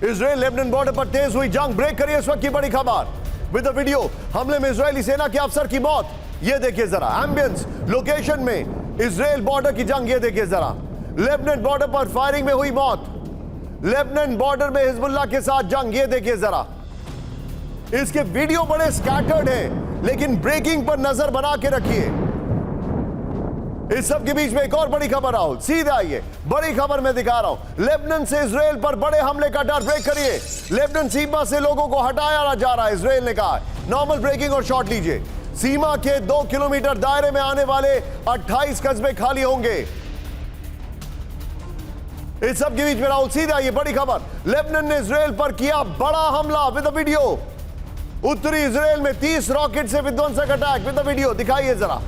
Israel Lebanon border पर तेज हुई जंग, ब्रेक करिए इस वक्त की बड़ी खबर विद द वीडियो। हमले में इजरायली सेना के अफसर की मौत, ये देखिए जरा एम्बियंस लोकेशन में इजराइल बॉर्डर की जंग, ये देखिए जरा लेबनान बॉर्डर पर फायरिंग में हुई मौत, लेबनान बॉर्डर में हिजबुल्लाह के साथ जंग, ये देखिए जरा। इसके वीडियो बड़े स्कैटर्ड हैं, लेकिन ब्रेकिंग पर नजर बना के रखिए। इस सब के बीच में एक और बड़ी खबर राहुल, सीधा आइए बड़ी खबर मैं दिखा रहा हूं। लेबनान से इजराइल पर बड़े हमले का डर, ब्रेक करिए। लेबनान सीमा से लोगों को हटाया जा रहा है, इजराइल ने कहा। नॉर्मल ब्रेकिंग और शॉट लीजिए। सीमा के 2 किलोमीटर दायरे में आने वाले 28 कस्बे खाली होंगे। इस सब के बीच में राहुल सीधा आइए बड़ी खबर। लेबनान ने इजराइल पर किया बड़ा हमला विद द वीडियो। उत्तरी इजराइल में 30 रॉकेट से विध्वंसक अटैक विद द वीडियो, दिखाइए जरा।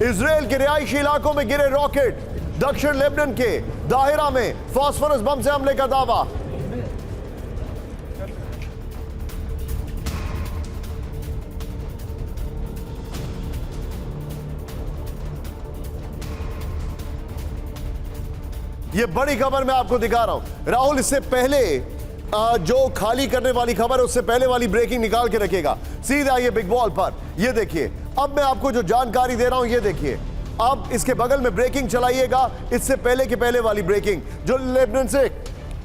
इजराइल के रिहायशी इलाकों में गिरे रॉकेट, दक्षिण लेबनान के दाहिरा में फास्फोरस बम से हमले का दावा। यह बड़ी खबर मैं आपको दिखा रहा हूं राहुल। इससे पहले जो खाली करने वाली खबर है उससे पहले वाली ब्रेकिंग निकाल के रखेगा। सीधा ये बिग बॉल पर, ये देखिए। अब मैं आपको जो जानकारी दे रहा हूं ये देखिए। अब इसके बगल में ब्रेकिंग चलाइएगा, इससे पहले के पहले वाली ब्रेकिंग जो लेबनान से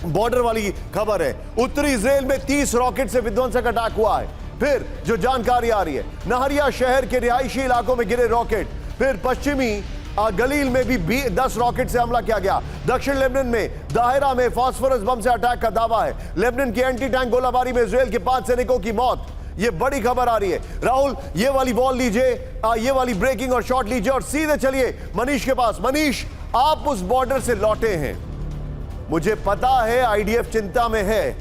बॉर्डर वाली खबर है। उत्तरी इजराइल में 30 रॉकेट से विध्वंसक अटैक हुआ है। फिर जो जानकारी आ रही है, नहरिया शहर के रिहायशी इलाकों में गिरे रॉकेट। फिर पश्चिमी गलील में भी 10 रॉकेट से हमला किया गया। दक्षिण लेबनान में दाहिरा में फास्फोरस बम से अटैक का दावा है। लेबनान की एंटी टैंक गोलाबारी में इजराइल के 5 सैनिकों की मौत। ये बड़ी खबर आ रही है राहुल। ये वाली बॉल लीजिए, ये वाली ब्रेकिंग और शॉट लीजिए और सीधे चलिए मनीष के पास। मनीष, आप उस बॉर्डर से लौटे हैं, मुझे पता है आईडीएफ चिंता में है,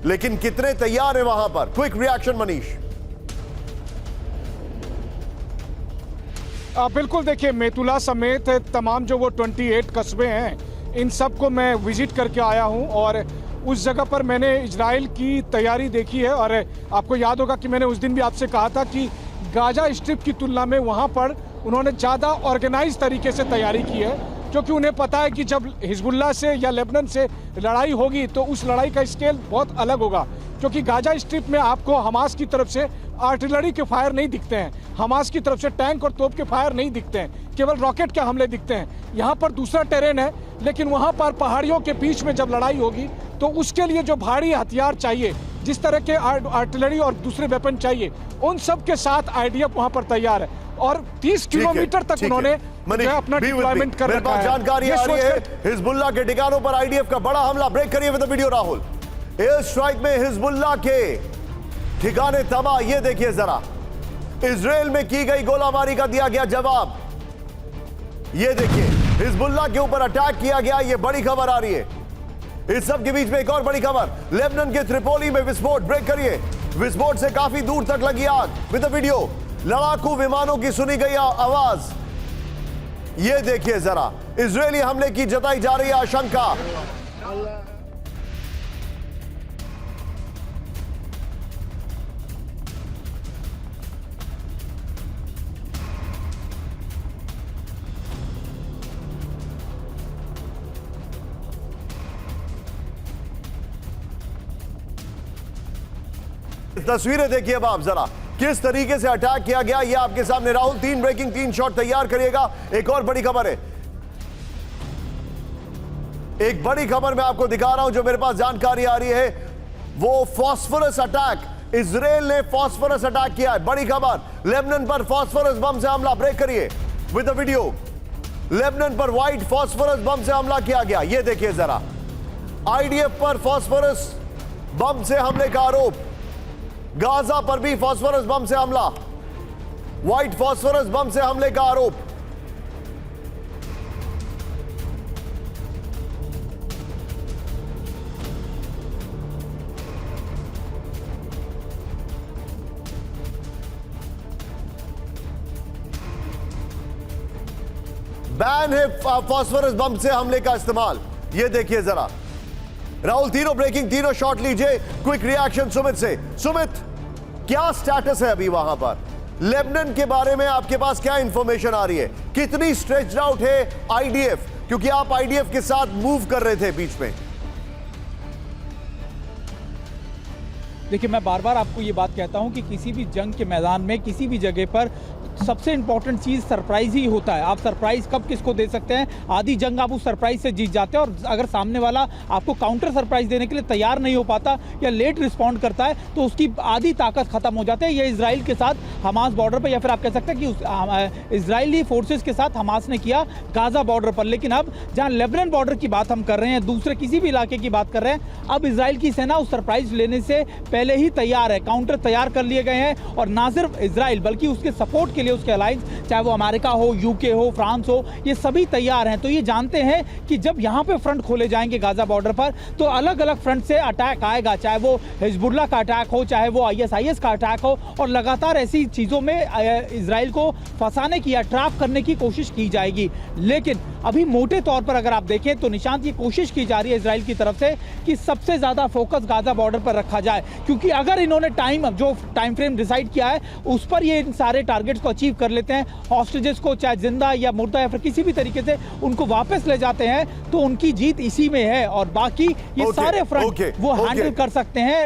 लेकिन कितने तैयार हैं वहां पर? Quick reaction Manish. बिल्कुल, देखिए मेतुला समेत तमाम जो वो 28 कस्बे हैं, इन सब को मैं विजिट करके आया हूं और उस जगह पर मैंने इजराइल की तैयारी देखी है। और आपको याद होगा कि मैंने उस दिन भी आपसे कहा था कि गाजा स्ट्रिप की तुलना में वहां पर उन्होंने ज़्यादा ऑर्गेनाइज तरीके से तैयारी की है, क्योंकि उन्हें पता है कि जब हिजबुल्लाह से या लेबनान से लड़ाई होगी तो उस लड़ाई का स्केल बहुत अलग होगा। क्योंकि गाजा स्ट्रिप में आपको हमास की तरफ से आर्टिलरी के फायर नहीं दिखते हैं, हमास की तरफ से टैंक और तोप के फायर नहीं दिखते हैं, केवल रॉकेट के हमले दिखते हैं। यहाँ पर दूसरा टेरेन है, लेकिन वहाँ पर पहाड़ियों के बीच में जब लड़ाई होगी तो उसके लिए जो भारी हथियार चाहिए, जिस तरह के आर्टिलरी और दूसरे वेपन चाहिए, उन सब के साथ आईडीएफ वहाँ पर तैयार है। और 30 किलोमीटर तक उन्होंने अपना डिप्लॉयमेंट कर रखा है। जानकारी आ रही है हिजबुल्लाह के ठिकानों पर आईडीएफ का बड़ा हमला। ब्रेक करिए with the video Rahul. Air strike में हिजबुल्लाह के ठिकाने तबाह, ये देखिए जरा। इजराइल में की गई गोलाबारी का दिया गया जवाब, ये देखिए। हिजबुल्लाह के ऊपर अटैक किया गया, ये बड़ी खबर आ रही है। इस सब के बीच में एक और बड़ी खबर, लेबनान के त्रिपोली में विस्फोट। ब्रेक करिए। विस्फोट से काफी दूर तक लगी आग विद द वीडियो। लड़ाकू विमानों की सुनी गई आवाज, ये देखिए जरा। इजरायली हमले की जताई जा रही है आशंका। तस्वीरें देखिए अब आप जरा, किस तरीके से अटैक किया गया ये आपके सामने। राहुल, 3 ब्रेकिंग 3 शॉट तैयार करिएगा। एक और बड़ी खबर है, एक बड़ी खबर मैं आपको दिखा रहा हूं जो मेरे पास जानकारी आ रही है, वो फास्फोरस अटैक। इजराइल ने फास्फोरस अटैक किया है, बड़ी खबर। लेबनान पर फास्फोरस बम से हमला। ब्रेक करिए विद द वीडियो। लेबनान पर व्हाइट फास्फोरस बम से हमला किया गया, ये देखिए जरा। आईडीएफ पर फास्फोरस बम से हमले का आरोप। गाजा पर भी फास्फोरस बम से हमला, व्हाइट फास्फोरस बम से हमले का आरोप। बैन है फास्फोरस बम से हमले का इस्तेमाल, ये देखिए जरा। राहुल, तीनों ब्रेकिंग, तीनों शॉट लीजिए। क्विक रिएक्शन सुमित से। सुमित, क्या स्टेटस है अभी वहां पर? लेबनान के बारे में आपके पास क्या इंफॉर्मेशन आ रही है? कितनी स्ट्रेच्ड आउट है आईडीएफ? क्योंकि आप आईडीएफ के साथ मूव कर रहे थे बीच में। देखिए, मैं बार बार आपको ये बात कहता हूं कि किसी भी जंग के मैदान में किसी भी जगह पर सबसे इंपॉर्टेंट चीज़ सरप्राइज ही होता है। आप सरप्राइज कब किसको दे सकते हैं? आधी जंग आप उस सरप्राइज से जीत जाते हैं, और अगर सामने वाला आपको काउंटर सरप्राइज देने के लिए तैयार नहीं हो पाता या लेट रिस्पॉन्ड करता है तो उसकी आधी ताकत खत्म हो जाती है। ये इसराइल के साथ हमास बॉर्डर पर, या फिर आप कह सकते हैं कि इजरायली फोर्सेस के साथ हमास ने किया गाजा बॉर्डर पर। लेकिन अब जहां लेबनान बॉर्डर की बात हम कर रहे हैं, दूसरे किसी भी इलाके की बात कर रहे हैं, अब इसराइल की सेना उस सरप्राइज लेने से पहले ही तैयार है। काउंटर तैयार कर लिए गए हैं, और ना सिर्फ इसराइल बल्कि उसके सपोर्ट के लिए उसके अलायंस, चाहे वो अमेरिका हो, यूके हो, फ्रांस हो, ये सभी तैयार हैं। तो ये जानते हैं कि जब यहाँ पे फ्रंट खोले जाएंगे गाजा बॉर्डर पर, तो अलग अलग फ्रंट से अटैक आएगा, चाहे वो हिजबुल्लाह का अटैक हो, चाहे वो आईएसआईएस का अटैक हो, और लगातार ऐसी चीज़ों में इसराइल को फंसाने की या ट्रैप करने की कोशिश की जाएगी। लेकिन अभी मोटे तौर पर अगर आप देखें तो निशांत, ये कोशिश की जा रही है इसराइल की तरफ से कि सबसे ज़्यादा फोकस गाजा बॉर्डर पर रखा जाए, क्योंकि अगर इन्होंने जो टाइम फ्रेम डिसाइड किया है उस पर ये इन सारे टारगेट्स को अचीव कर लेते हैं, हॉस्टेजेस को चाहे जिंदा या मुर्दा या फिर किसी भी तरीके से उनको वापस ले जाते हैं, तो उनकी जीत इसी में है। और बाकी ये सारे फ्रंट वो हैंडल कर सकते हैं